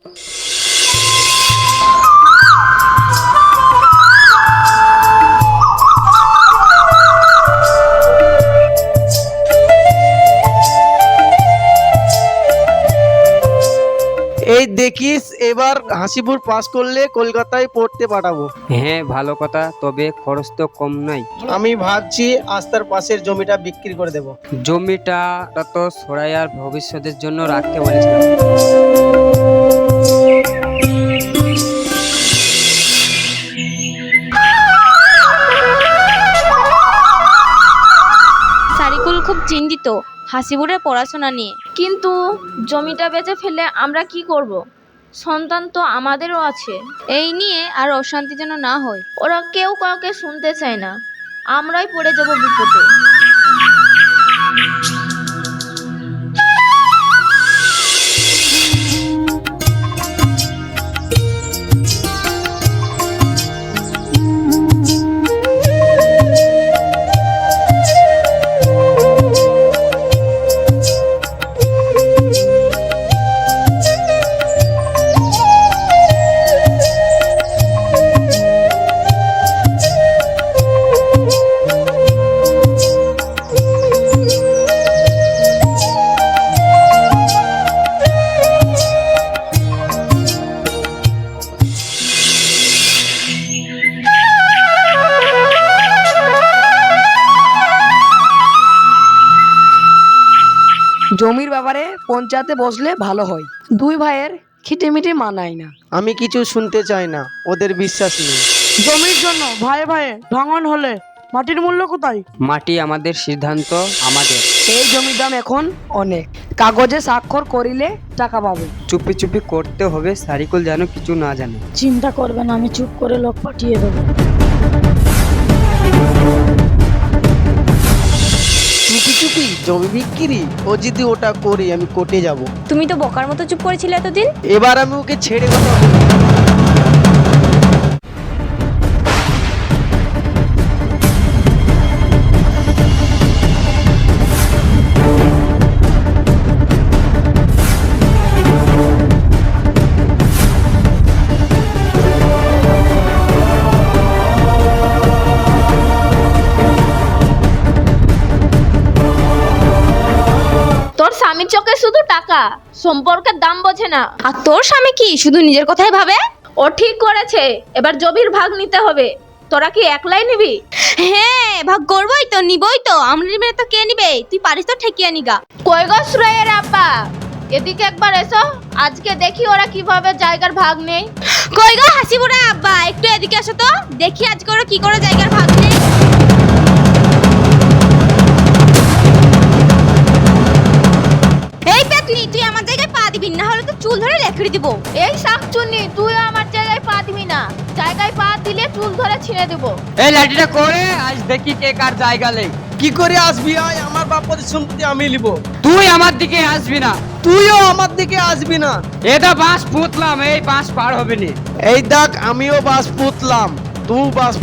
এই দেখিস, এবার হাসিপুর পাস করলে কলকাতায় পড়তে পাঠাবো। হ্যাঁ, ভালো কথা, তবে খরচ তো কম নাই। আমি ভাবছি আস্তার পাশের জমিটা বিক্রি করে দেব। জমিটা তো সরাইয়ার ভবিষ্যতের জন্য রাখতে বলেছিলাম। সারিকুল খুব চিন্তিত হাসিবুরের পড়াশোনা নিয়ে। কিন্তু জমিটা বেচে ফেলে আমরা কি করব? সন্তান তো আমাদেরও আছে। এই নিয়ে আর অশান্তি যেন না হয়। ওরা কেউ কাউকে শুনতে চায় না, আমরাই পড়ে যাব বিপদে। জমির ব্যাপারে পঞ্চায়েতে বসলে ভালো হয়। দুই ভাইয়ের খিটিমিটি মানায় না। আমি কিছু শুনতে চাই না, ওদের বিশ্বাস নেই। জমির জন্য ভাই ভাইয়ে ভাঙন হলে মাটির মূল্য কোথায়? মাটি আমাদের, সিদ্ধান্ত আমাদের। এই জমির দাম এখন অনেক। কাগজে স্বাক্ষর করিলে টাকা পাবে। চুপি চুপি করতে হবে, সারিকুল যেন কিছু না জানে। চিন্তা করবেন, আমি চুপ করে লোক পাঠিয়ে দেবো। চুপি চুপি জমি বিক্রি, ও যদি ওটা করি আমি কোর্টে যাব। তুমি তো বোকার মতো চুপ করেছিলে এতদিন। এবার আমি ওকে ছেড়ে কথা বলবো। তোর স্বামীর চোখে শুধু টাকা, সম্পর্কের দাম বোঝে না। আর তোর স্বামী কি শুধু নিজের কথাই ভাবে? ও ঠিক করেছে, এবার জমির ভাগ নিতে হবে। তোরা কি একলাই নিবি? হ্যাঁ, ভাগ করবই তো, নিবই তো। আমরা নিবে তো কে নিবে? তুই পারিস তো ঠেকিয়ে নিগা। কই গো শ্রেয়ের আব্বা, এদিকে একবার এসো। আজকে দেখি ওরা কিভাবে জায়গার ভাগ নেই। কই গো হাসিবুড়া আব্বা, একটু এদিকে এসো তো, দেখি আজকে ওরা কি করে জায়গার ভাগ নেই। এই পেতনি, তুই আমার জায়গায় পা দিবি না, হলে তো চুল ধরে লেখড়ি দিব। এই শাকচুন্নি, তুই আমার জায়গায় পা দিবি না। জায়গায় পা দিলে চুল ধরে ছিঁড়ে দেব। এই লাঠিটা করে আজ দেখি কে কার জায়গা লেই। কি করে আসবি? আয়, আমার বাপের সম্পত্তি আমি নিব। তুই আমার দিকে আসবি না। তুইও আমার দিকে আসবি না। এটা বাঁশ পুতলাম, এই বাঁশ পার হবে না। এই দেখ, আমিও বাস পুতলাম, তুই বাস।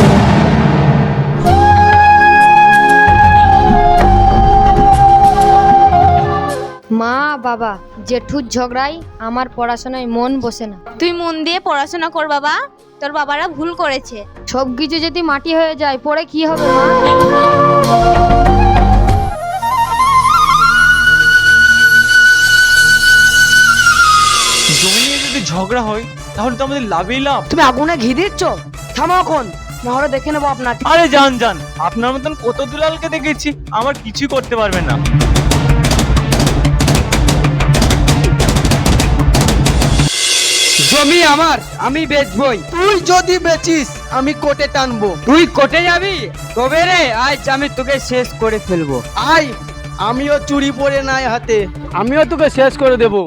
মা বাবা জেঠুর ঝগড়ায় আমার পড়াশোনায় মন বসে না। তুই মন দিয়ে পড়াশোনা কর বাবা, তোর বাবারা ভুল করেছে। সব কিছু যদি মাটি হয়ে যায় পরে কি হবে মা? জমি নিয়ে যদি ঝগড়া হয় তাহলে তো আমাদের লাভই লাভ। তুমি আগুনে ঘি দিচ্ছ? থামো এখন, না হলে দেখে নেবো আপনাকে। আরে যান যান, আপনার মতন কত দুলালকে দেখেছি, আমার কিছুই করতে পারবে না। জমি আমার, আমি বেচবই। তুই যদি বেচিস আমি কোর্টে টানবো। তুই কোটে যাবি? তবে রে, আজ আমি তোকে শেষ করে ফেলবো। আয়, আমিও চুরি পরে নাই হাতে। আমিও তোকে শেষ করে দেবো।